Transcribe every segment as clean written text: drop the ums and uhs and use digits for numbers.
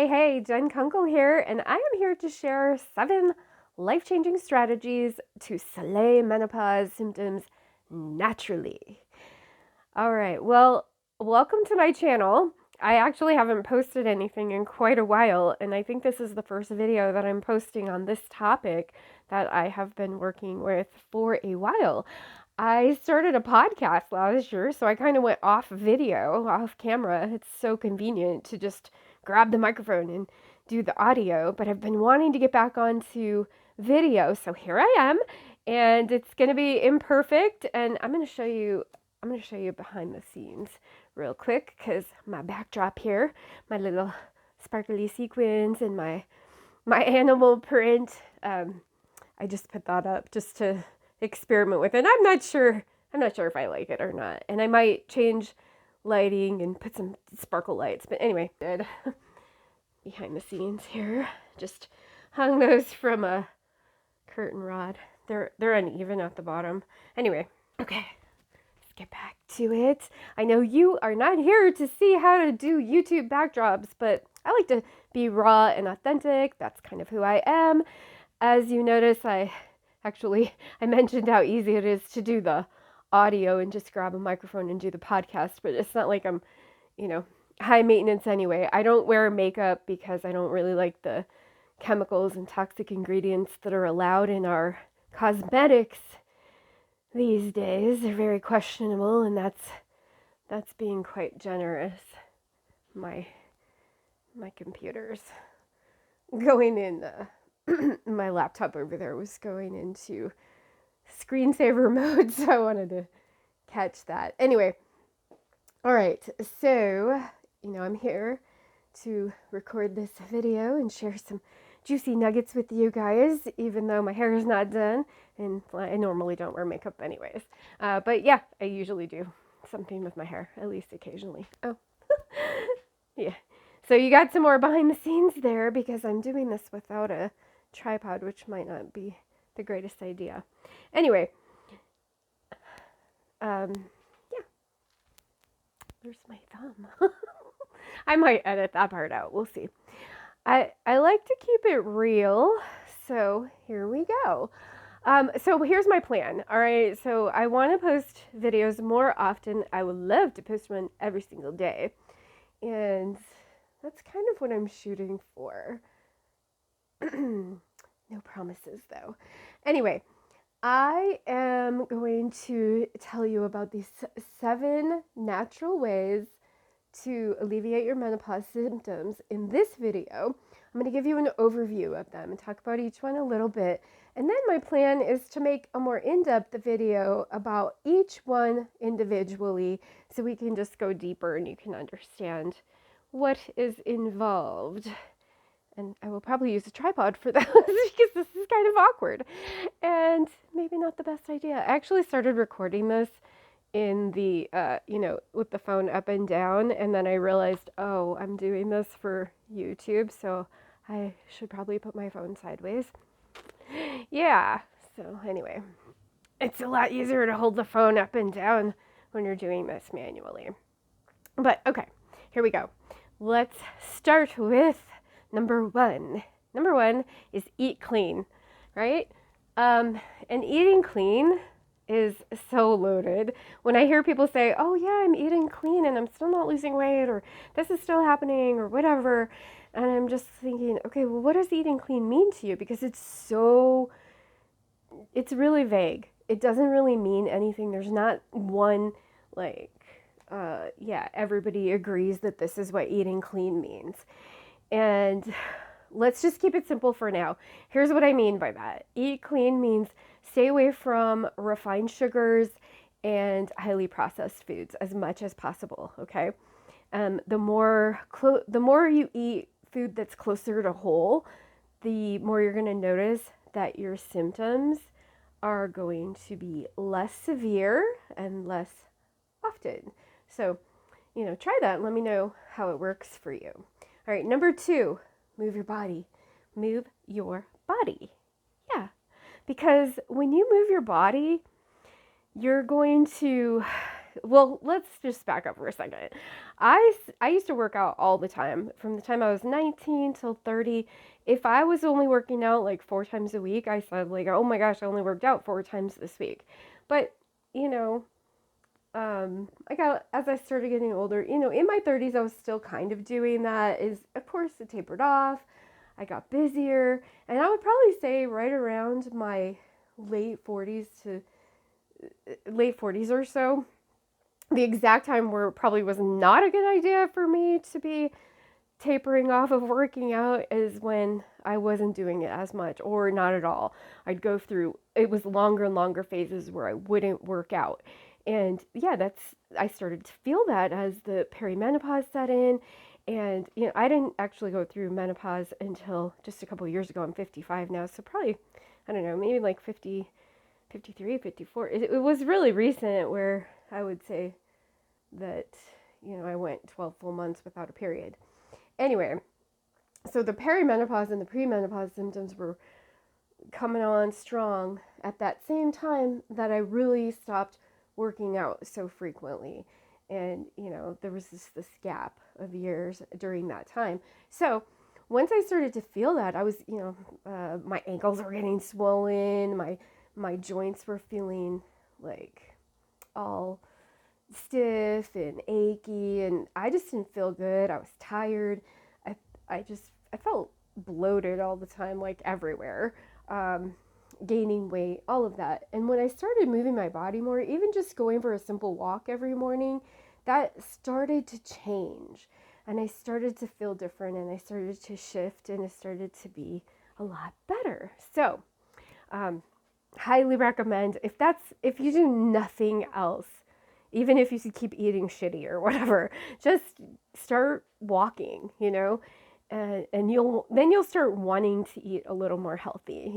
Hey, Jen Kunkel here, and I am here to share 7 life-changing strategies to slay menopause symptoms naturally. All right, well, welcome to my channel. I actually haven't posted anything in quite a while, and I think this is the first video that I'm posting on this topic that I have been working with for a while. I started a podcast last year, so I kind of went off video, off camera. It's so convenient to just grab the microphone and do the audio, but I've been wanting to get back onto video, so here I am, and it's going to be imperfect, and I'm going to show you behind the scenes real quick because my backdrop here, my little sparkly sequins and my animal print, I just put that up just to experiment with it. I'm not sure if I like it or not, and I might change lighting and put some sparkle lights, but anyway, good. Behind the scenes here, just hung those from a curtain rod. They're uneven at the bottom. Anyway, okay, let's get back to it. I know you are not here to see how to do YouTube backdrops, but I like to be raw and authentic. That's kind of who I am. As you notice, I mentioned how easy it is to do the audio and just grab a microphone and do the podcast, but it's not like I'm, high maintenance anyway. I don't wear makeup because I don't really like the chemicals and toxic ingredients that are allowed in our cosmetics these days. They're very questionable, and that's being quite generous. My computer's going in my laptop over there was going into screensaver mode, so I wanted to catch that. Anyway, all right, so, I'm here to record this video and share some juicy nuggets with you guys, even though my hair is not done, and I normally don't wear makeup anyways. But yeah, I usually do something with my hair, at least occasionally. Oh, yeah. So you got some more behind the scenes there because I'm doing this without a tripod, which might not be the greatest idea. Anyway, yeah, there's my thumb. I might edit that part out. We'll see. I like to keep it real, so here we go. So here's my plan. All right, so I want to post videos more often. I would love to post one every single day, and that's kind of what I'm shooting for. No promises, though. Anyway, I am going to tell you about these 7 natural ways to alleviate your menopause symptoms in this video. I'm going to give you an overview of them and talk about each one a little bit. And then my plan is to make a more in-depth video about each one individually so we can just go deeper and you can understand what is involved. And I will probably use a tripod for those because this is kind of awkward and maybe not the best idea. I actually started recording this in the, with the phone up and down, and then I realized, oh, I'm doing this for YouTube, so I should probably put my phone sideways. Yeah, so anyway, it's a lot easier to hold the phone up and down when you're doing this manually. But okay, here we go. Let's start with number 1. Number 1 is eat clean, right? And eating clean is so loaded. When I hear people say, oh yeah, I'm eating clean and I'm still not losing weight, or this is still happening, or whatever, and I'm just thinking, okay, well, what does eating clean mean to you? Because it's really vague. It doesn't really mean anything. There's not one, everybody agrees that this is what eating clean means. And let's just keep it simple for now. Here's what I mean by that. Eat clean means stay away from refined sugars and highly processed foods as much as possible, okay? The more you eat food that's closer to whole, the more you're going to notice that your symptoms are going to be less severe and less often. So, try that and let me know how it works for you. All right, number 2, move your body. Move your body. Yeah, because when you move your body, you're going to well, let's just back up for a second. I used to work out all the time from the time I was 19 till 30. If I was only working out like 4 times a week, I said like, oh my gosh, I only worked out 4 times this week. But, you know, as I started getting older, in my 30s, I was still kind of doing that. Of course, it tapered off. I got busier, and I would probably say right around my late 40s to late 40s or so, the exact time where it probably was not a good idea for me to be tapering off of working out is when I wasn't doing it as much or not at all. I'd go through, it was longer and longer phases where I wouldn't work out. And yeah, I started to feel that as the perimenopause set in. And, I didn't actually go through menopause until just a couple of years ago. I'm 55 now. So probably, I don't know, maybe like 50, 53, 54. It was really recent where I would say that, I went 12 full months without a period. Anyway, so the perimenopause and the premenopause symptoms were coming on strong at that same time that I really stopped working out so frequently. And, there was this gap of years during that time. So once I started to feel that, I was, my ankles were getting swollen, my joints were feeling like all stiff and achy, and I just didn't feel good. I was tired. I felt bloated all the time, like everywhere, gaining weight, all of that. And when I started moving my body more, even just going for a simple walk every morning, that started to change. And I started to feel different, and I started to shift, and it started to be a lot better. So, highly recommend, if you do nothing else, even if you keep eating shitty or whatever, just start walking, and you'll start wanting to eat a little more healthy.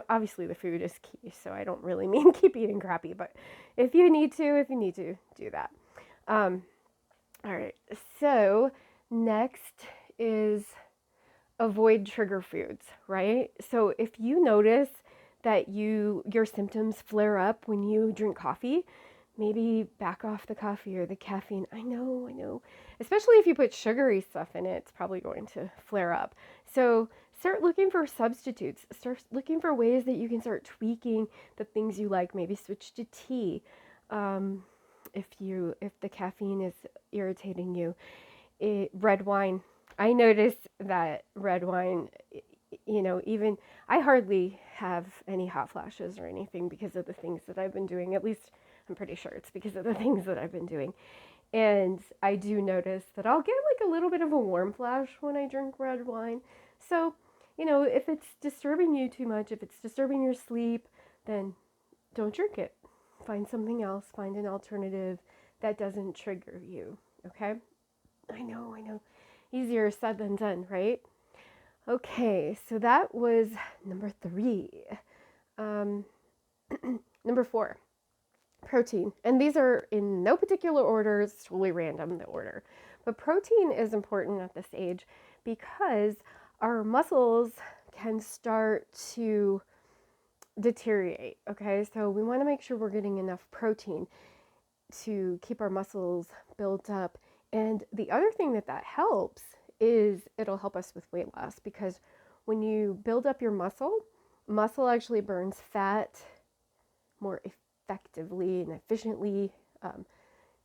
Obviously the food is key, so I don't really mean keep eating crappy, but if you need to, do that. All right, so next is avoid trigger foods, right? So if you notice that your symptoms flare up when you drink coffee, maybe back off the coffee or the caffeine. I know. Especially if you put sugary stuff in it, it's probably going to flare up. So start looking for substitutes. Start looking for ways that you can start tweaking the things you like. Maybe switch to tea. If the caffeine is irritating you. Red wine. I noticed that red wine, even I hardly have any hot flashes or anything because of the things that I've been doing. At least I'm pretty sure it's because of the things that I've been doing. And I do notice that I'll get like a little bit of a warm flash when I drink red wine. So, if it's disturbing you too much, if it's disturbing your sleep, then don't drink it. Find something else. Find an alternative that doesn't trigger you. Okay? I know. Easier said than done, right? Okay, so that was number 3. Number 4. Protein. And these are in no particular order, it's totally random, the order. But protein is important at this age because our muscles can start to deteriorate, okay? So we want to make sure we're getting enough protein to keep our muscles built up. And the other thing that helps is it'll help us with weight loss, because when you build up your muscle actually burns fat more effectively and efficiently.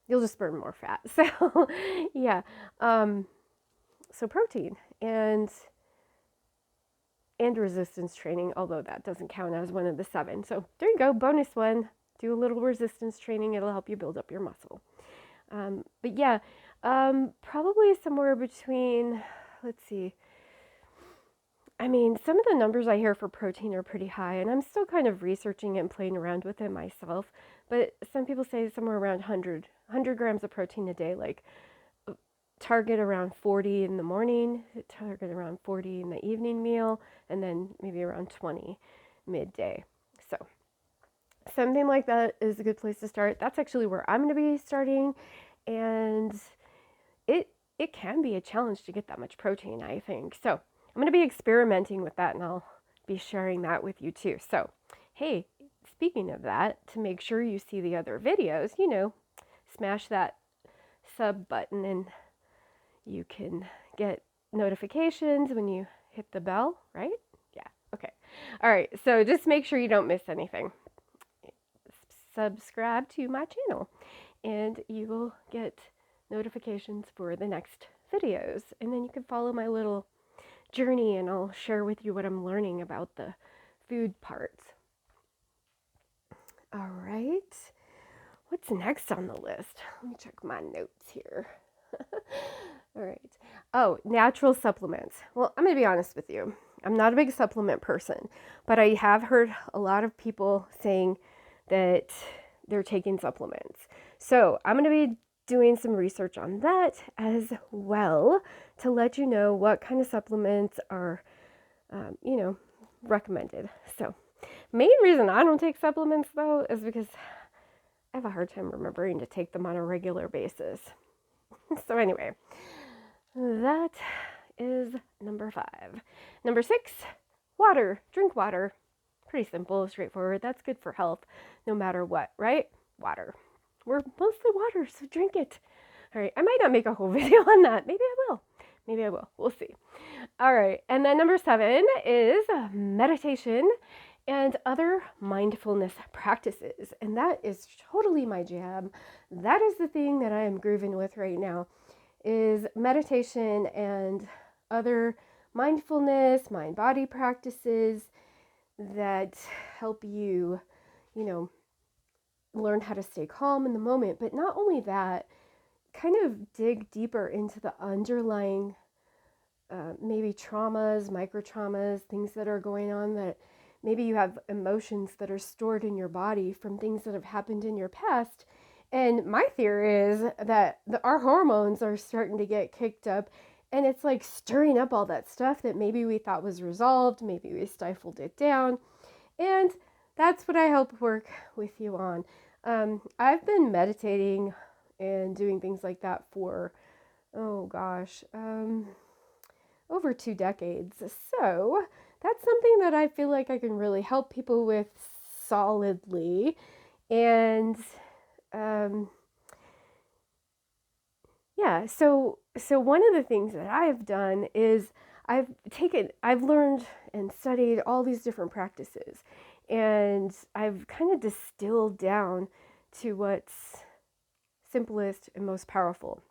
You'll just burn more fat. So yeah. So protein and resistance training, although that doesn't count as one of the 7. So there you go, bonus one. Do a little resistance training. It'll help you build up your muscle. But yeah, probably somewhere between, let's see. I mean, some of the numbers I hear for protein are pretty high, and I'm still kind of researching it and playing around with it myself. But some people say somewhere around 100 grams of protein a day, like target around 40 in the morning, target around 40 in the evening meal, and then maybe around 20 midday. So something like that is a good place to start. That's actually where I'm going to be starting, and it can be a challenge to get that much protein, I think. So I'm going to be experimenting with that, and I'll be sharing that with you too. So, hey, speaking of that, to make sure you see the other videos, smash that sub button and you can get notifications when you hit the bell, right? Yeah, okay. All right, so just make sure you don't miss anything. Subscribe to my channel and you will get notifications for the next videos. And then you can follow my little journey and I'll share with you what I'm learning about the food parts. All right. What's next on the list? Let me check my notes here. All right. Oh, natural supplements. Well, I'm going to be honest with you. I'm not a big supplement person, but I have heard a lot of people saying that they're taking supplements. So I'm going to be doing some research on that as well to let you know what kind of supplements are, recommended. So main reason I don't take supplements though is because I have a hard time remembering to take them on a regular basis. So anyway, that is number 5. Number 6, water. Drink water. Pretty simple, straightforward. That's good for health no matter what, right? Water. We're mostly water, so drink it. All right, I might not make a whole video on that. Maybe I will. We'll see. All right, and then number 7 is meditation and other mindfulness practices. And that is totally my jam. That is the thing that I am grooving with right now is meditation and other mindfulness, mind-body practices that help you, learn how to stay calm in the moment. But not only that, kind of dig deeper into the underlying maybe traumas, micro traumas, things that are going on that maybe you have emotions that are stored in your body from things that have happened in your past. And my theory is that our hormones are starting to get kicked up and it's like stirring up all that stuff that maybe we thought was resolved, maybe we stifled it down. And that's what I help work with you on. I've been meditating and doing things like that for, over 2 decades. So that's something that I feel like I can really help people with solidly. And so one of the things that I've done is I've learned and studied all these different practices, and I've kind of distilled down to what's simplest and most powerful.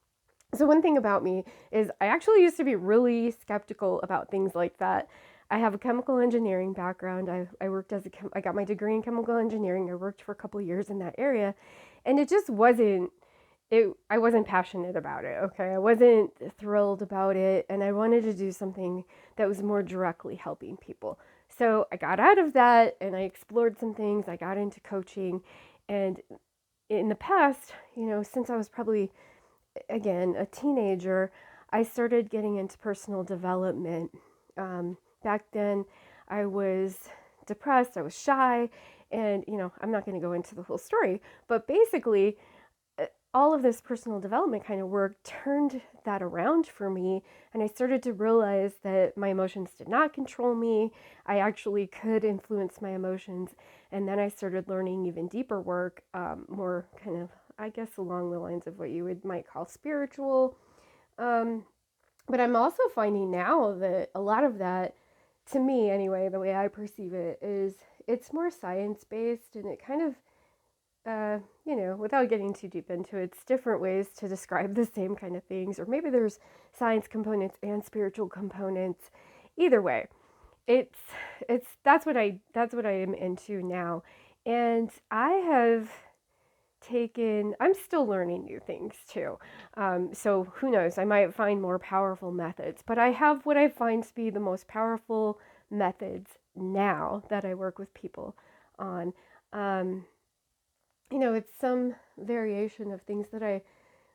So one thing about me is I actually used to be really skeptical about things like that. I have a chemical engineering background. I got my degree in chemical engineering. I worked for a couple of years in that area, and it just wasn't, I wasn't passionate about it, okay? I wasn't thrilled about it, and I wanted to do something that was more directly helping people. So I got out of that, and I explored some things. I got into coaching, and in the past, since I was probably, again, a teenager, I started getting into personal development. Back then, I was depressed, I was shy, and, I'm not going to go into the whole story, but basically, all of this personal development kind of work turned that around for me, and I started to realize that my emotions did not control me. I actually could influence my emotions, and then I started learning even deeper work, more kind of, I guess, along the lines of what you might call spiritual. But I'm also finding now that a lot of that, to me anyway, the way I perceive it, is it's more science-based, and it kind of, without getting too deep into it, it's different ways to describe the same kind of things, or maybe there's science components and spiritual components. Either way, that's what I am into now, and I'm still learning new things too. So who knows, I might find more powerful methods, but I have what I find to be the most powerful methods now that I work with people on. It's some variation of things that I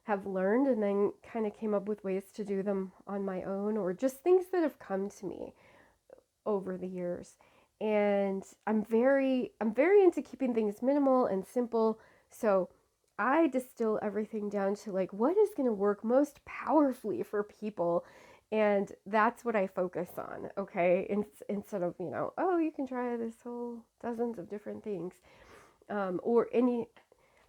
have learned and then kind of came up with ways to do them on my own, or just things that have come to me over the years. And I'm very into keeping things minimal and simple. So I distill everything down to like what is going to work most powerfully for people. And that's what I focus on, okay? Instead of, you can try this whole dozens of different things.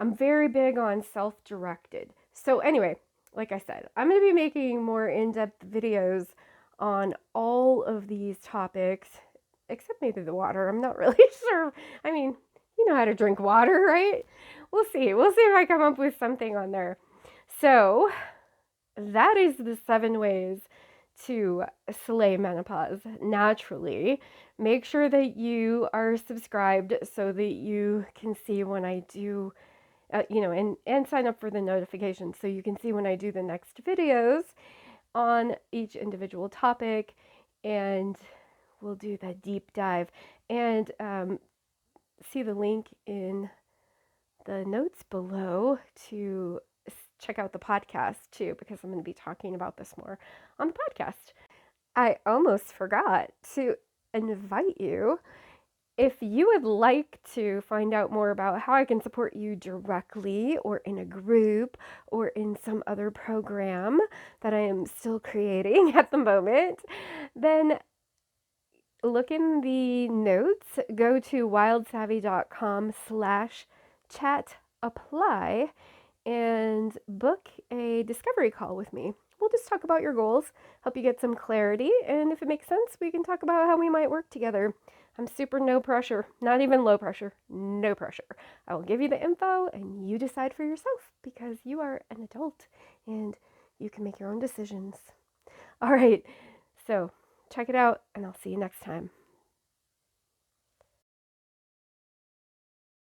I'm very big on self-directed. So anyway, like I said, I'm going to be making more in-depth videos on all of these topics, except maybe the water. I'm not really sure. I mean, you know how to drink water, right? We'll see. We'll see if I come up with something on there. So that is the 7 ways to slay menopause naturally. Make sure that you are subscribed so that you can see when I do, and sign up for the notifications so you can see when I do the next videos on each individual topic, and we'll do that deep dive. And see the link in the notes below to check out the podcast too, because I'm going to be talking about this more on the podcast. I almost forgot to invite you. If you would like to find out more about how I can support you directly or in a group or in some other program that I am still creating at the moment, then look in the notes, go to wildsavvy.com/chat apply and book a discovery call with me. We'll just talk about your goals, help you get some clarity, and if it makes sense, we can talk about how we might work together. I'm super no pressure, not even low pressure, no pressure. I will give you the info and you decide for yourself because you are an adult and you can make your own decisions. All right, so check it out and I'll see you next time.